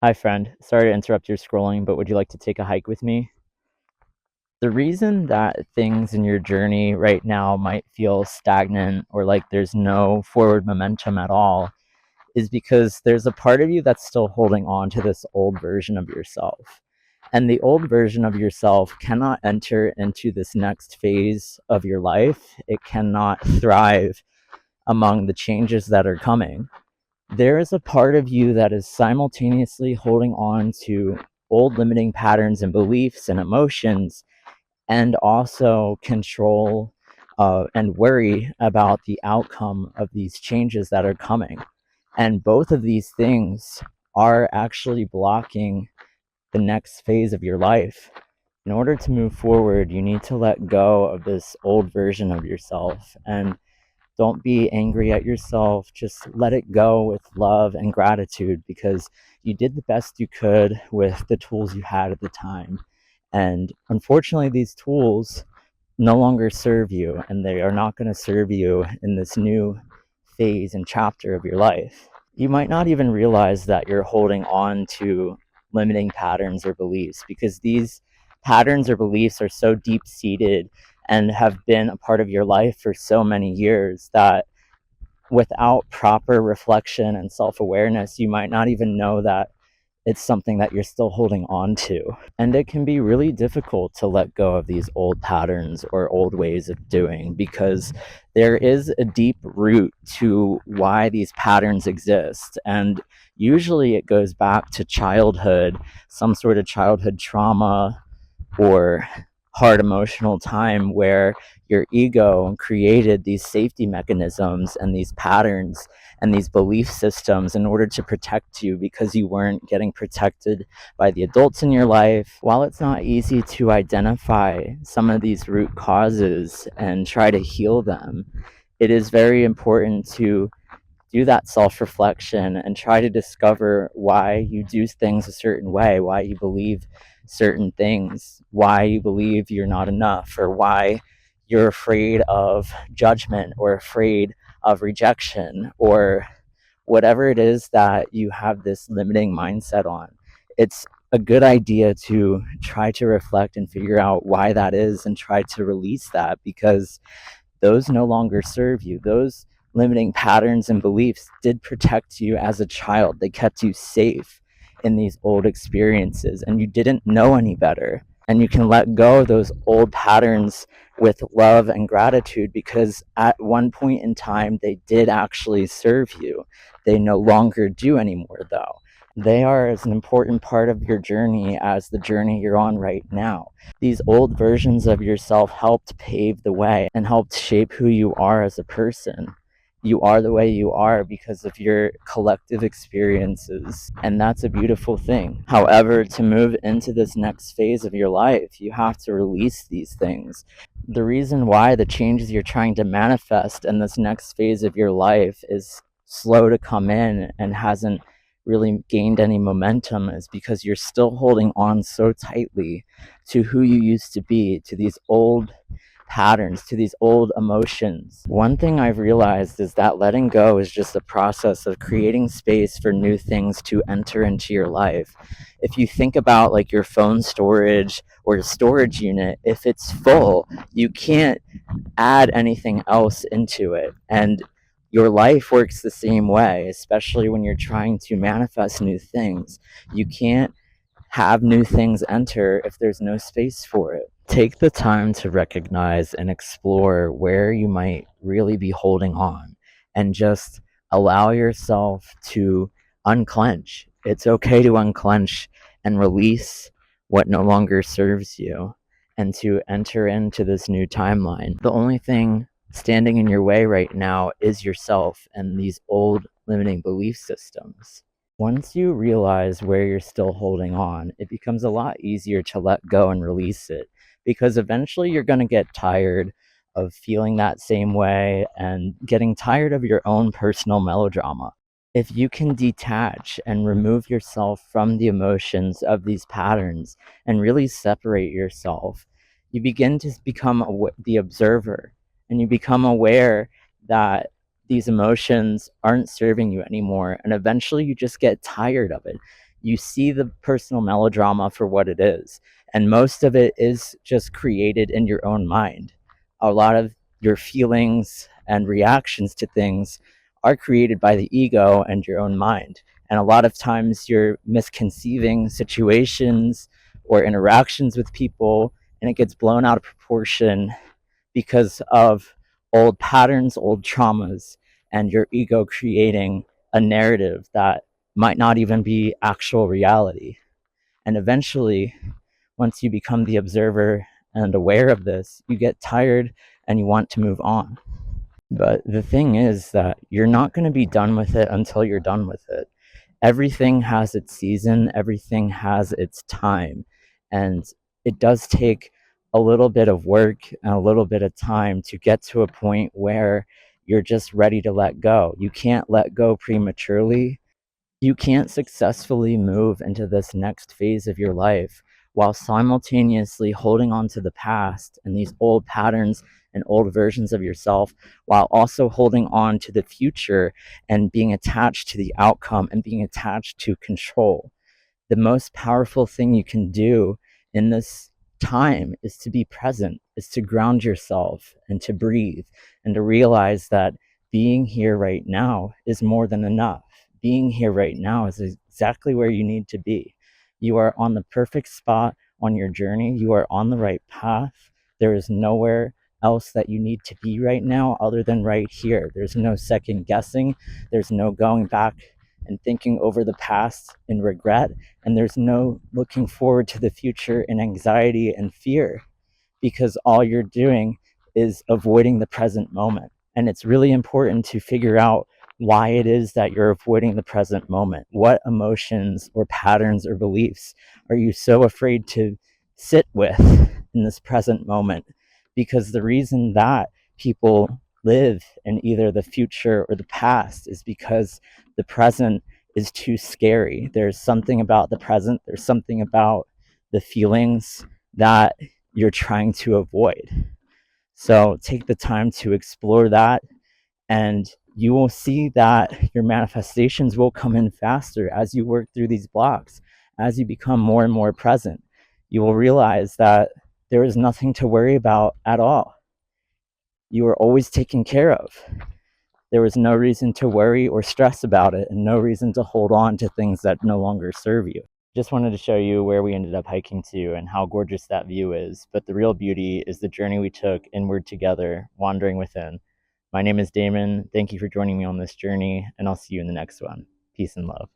Hi, friend. Sorry to interrupt your scrolling, but would you like to take a hike with me? The reason that things in your journey right now might feel stagnant or like there's no forward momentum at all is because there's a part of you that's still holding on to this old version of yourself. And the old version of yourself cannot enter into this next phase of your life. It cannot thrive among the changes that are coming. There is a part of you that is simultaneously holding on to old limiting patterns and beliefs and emotions, and also control and worry about the outcome of these changes that are coming. And both of these things are actually blocking the next phase of your life. In order to move forward, you need to let go of this old version of yourself and don't be angry at yourself. Just let it go with love and gratitude because you did the best you could with the tools you had at the time. And unfortunately, these tools no longer serve you, and they are not going to serve you in this new phase and chapter of your life. You might not even realize that you're holding on to limiting patterns or beliefs because these patterns or beliefs are so deep seated and have been a part of your life for so many years that without proper reflection and self awareness, you might not even know that it's something that you're still holding on to. And it can be really difficult to let go of these old patterns or old ways of doing because there is a deep root to why these patterns exist. And usually it goes back to childhood, some sort of childhood trauma or hard emotional time where your ego created these safety mechanisms and these patterns and these belief systems in order to protect you because you weren't getting protected by the adults in your life. While it's not easy to identify some of these root causes and try to heal them, it is very important to do that self reflection and try to discover why you do things a certain way, why you believe certain things, why you believe you're not enough, or why you're afraid of judgment or afraid of rejection, or whatever it is that you have this limiting mindset on. It's a good idea to try to reflect and figure out why that is and try to release that because those no longer serve you. Those limiting patterns and beliefs did protect you as a child. They kept you safe in these old experiences, and you didn't know any better. And you can let go of those old patterns with love and gratitude because at one point in time, they did actually serve you. They no longer do anymore, though. They are as an important part of your journey as the journey you're on right now. These old versions of yourself helped pave the way and helped shape who you are as a person. You are the way you are because of your collective experiences, and that's a beautiful thing. However, to move into this next phase of your life, you have to release these things. The reason why the changes you're trying to manifest in this next phase of your life is slow to come in and hasn't really gained any momentum is because you're still holding on so tightly to who you used to be, to these old patterns, to these old emotions. One thing I've realized is that letting go is just a process of creating space for new things to enter into your life. If you think about like your phone storage or your storage unit, if it's full, you can't add anything else into it. And your life works the same way, especially when you're trying to manifest new things. You can't have new things enter if there's no space for it. Take the time to recognize and explore where you might really be holding on and just allow yourself to unclench. It's okay to unclench and release what no longer serves you and to enter into this new timeline. The only thing standing in your way right now is yourself and these old limiting belief systems. Once you realize where you're still holding on, it becomes a lot easier to let go and release it because eventually you're going to get tired of feeling that same way and getting tired of your own personal melodrama. If you can detach and remove yourself from the emotions of these patterns and really separate yourself, you begin to become the observer and you become aware that these emotions aren't serving you anymore, and eventually you just get tired of it. you see the personal melodrama for what it is. And most of it is just created in your own mind. A lot of your feelings and reactions to things are created by the ego and your own mind. And a lot of times you're misconceiving situations or interactions with people, and it gets blown out of proportion because of old patterns, old traumas, and your ego creating a narrative that might not even be actual reality. And eventually, once you become the observer and aware of this, you get tired and you want to move on. But the thing is that you're not going to be done with it until you're done with it. Everything has its season, everything has its time. And it does take a little bit of work and a little bit of time to get to a point where you're just ready to let go. You can't let go prematurely. You can't successfully move into this next phase of your life while simultaneously holding on to the past and these old patterns and old versions of yourself, while also holding on to the future and being attached to the outcome and being attached to control. The most powerful thing you can do in this time is to be present, is to ground yourself and to breathe and to realize that being here right now is more than enough. Being here right now is exactly where you need to be. You are on the perfect spot on your journey. You are on the right path. There is nowhere else that you need to be right now other than right here. There's no second guessing. There's no going back and thinking over the past in regret, and there's no looking forward to the future in anxiety and fear, because all you're doing is avoiding the present moment. And it's really important to figure out why it is that you're avoiding the present moment. What emotions or patterns or beliefs are you so afraid to sit with in this present moment? Because the reason that people live in either the future or the past is because the present is too scary. There's something about the present, there's something about the feelings that you're trying to avoid. So take the time to explore that, and you will see that your manifestations will come in faster as you work through these blocks. As you become more and more present, you will realize that there is nothing to worry about at all. You are always taken care of. There was no reason to worry or stress about it, and no reason to hold on to things that no longer serve you. Just wanted to show you where we ended up hiking to and how gorgeous that view is. But the real beauty is the journey we took inward together, wandering within. My name is Damon. Thank you for joining me on this journey, and I'll see you in the next one. Peace and love.